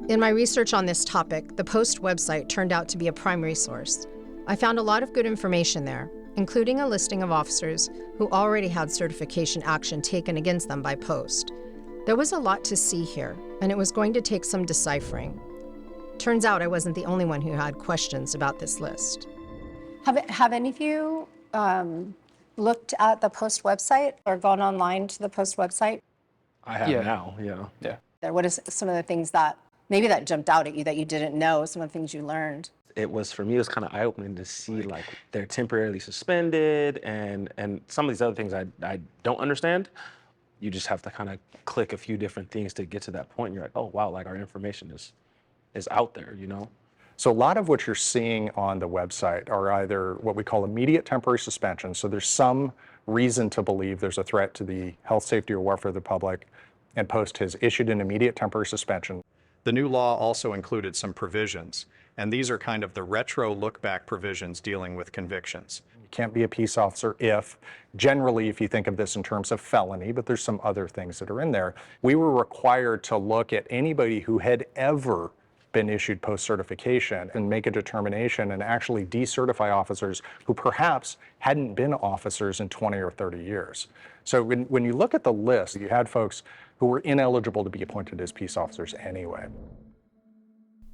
In my research on this topic, the Post website turned out to be a primary source. I found a lot of good information there, including a listing of officers who already had certification action taken against them by Post. There was a lot to see here, and it was going to take some deciphering. Turns out I wasn't the only one who had questions about this list. Have any of you looked at the Post website or gone online to the Post website? I have now, yeah. What is some of the things that maybe that jumped out at you that you didn't know, some of the things you learned? It was, for me, it was kind of eye-opening to see like they're temporarily suspended and some of these other things I don't understand. You just have to kind of click a few different things to get to that point. You're like, oh wow, like our information is out there, you know? So a lot of what you're seeing on the website are either what we call immediate temporary suspension. So there's some reason to believe there's a threat to the health, safety, or welfare of the public, and Post has issued an immediate temporary suspension. The new law also included some provisions, and these are kind of the retro look-back provisions dealing with convictions. You can't be a peace officer generally if you think of this in terms of felony, but there's some other things that are in there. We were required to look at anybody who had ever been issued Post certification and make a determination and actually decertify officers who perhaps hadn't been officers in 20 or 30 years. So when you look at the list, you had folks who were ineligible to be appointed as peace officers anyway.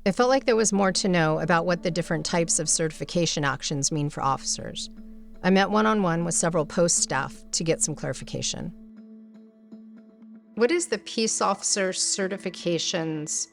It felt like there was more to know about what the different types of certification actions mean for officers. I met one-on-one with several Post staff to get some clarification. What is the peace officer certifications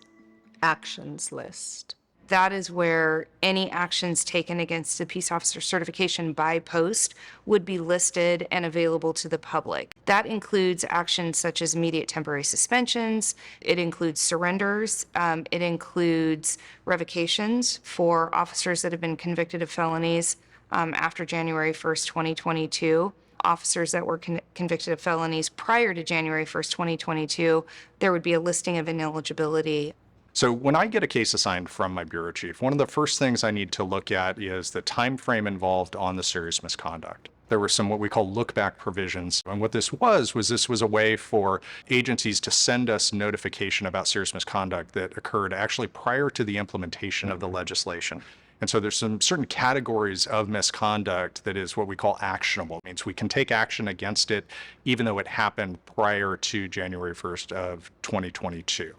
actions list? That is where any actions taken against a peace officer certification by Post would be listed and available to the public. That includes actions such as immediate temporary suspensions. It includes surrenders. It includes revocations for officers that have been convicted of felonies after January 1st, 2022. Officers that were convicted of felonies prior to January 1st, 2022, there would be a listing of ineligibility. So when I get a case assigned from my bureau chief, one of the first things I need to look at is the time frame involved on the serious misconduct. There were some what we call look-back provisions. And what this was a way for agencies to send us notification about serious misconduct that occurred actually prior to the implementation of the legislation. And so there's some certain categories of misconduct that is what we call actionable. It means we can take action against it even though it happened prior to January 1st of 2022.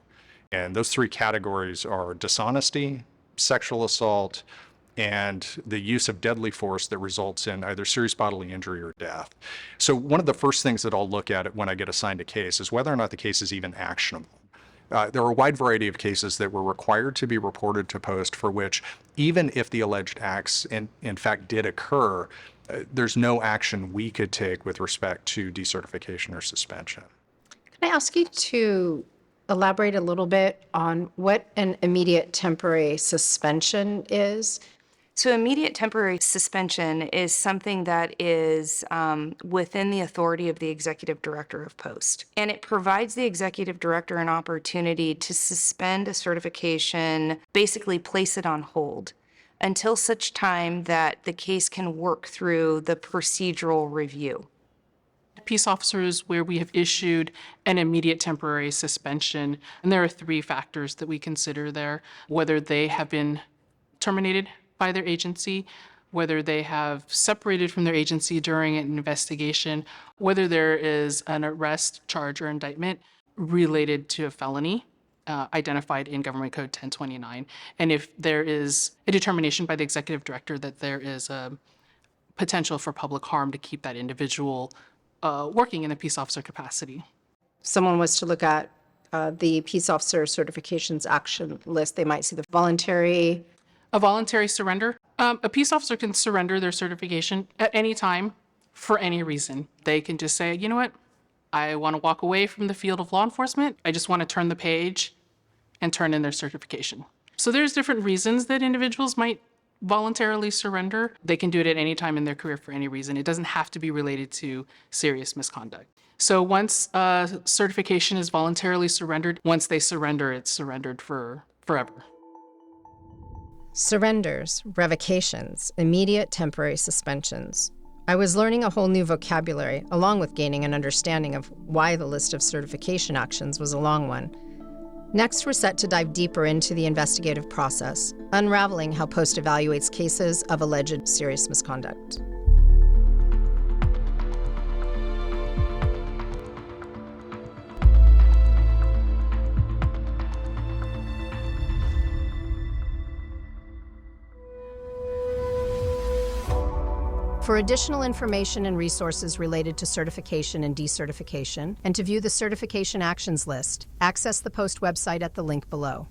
And those three categories are dishonesty, sexual assault, and the use of deadly force that results in either serious bodily injury or death. So one of the first things that I'll look at when I get assigned a case is whether or not the case is even actionable. There are a wide variety of cases that were required to be reported to Post for which, even if the alleged acts in fact did occur, there's no action we could take with respect to decertification or suspension. Can I ask you to elaborate a little bit on what an immediate temporary suspension is? So immediate temporary suspension is something that is within the authority of the executive director of Post. And it provides the executive director an opportunity to suspend a certification, basically place it on hold, until such time that the case can work through the procedural review. Peace officers where we have issued an immediate temporary suspension. And there are three factors that we consider there: whether they have been terminated by their agency, whether they have separated from their agency during an investigation, whether there is an arrest, charge, or indictment related to a felony identified in Government Code 1029. And if there is a determination by the executive director that there is a potential for public harm to keep that individual working in a peace officer capacity. Someone was to look at the peace officer certifications action list, they might see the voluntary. A voluntary surrender. A peace officer can surrender their certification at any time for any reason. They can just say, you know what, I want to walk away from the field of law enforcement. I just want to turn the page and turn in their certification. So there's different reasons that individuals might voluntarily surrender. They can do it at any time in their career for any reason. It doesn't have to be related to serious misconduct. So once certification is voluntarily surrendered, once they surrender, it's surrendered for forever. Surrenders, revocations, immediate temporary suspensions. I was learning a whole new vocabulary, along with gaining an understanding of why the list of certification actions was a long one. Next, we're set to dive deeper into the investigative process, unraveling how Post evaluates cases of alleged serious misconduct. For additional information and resources related to certification and decertification, and to view the certification actions list, access the Post website at the link below.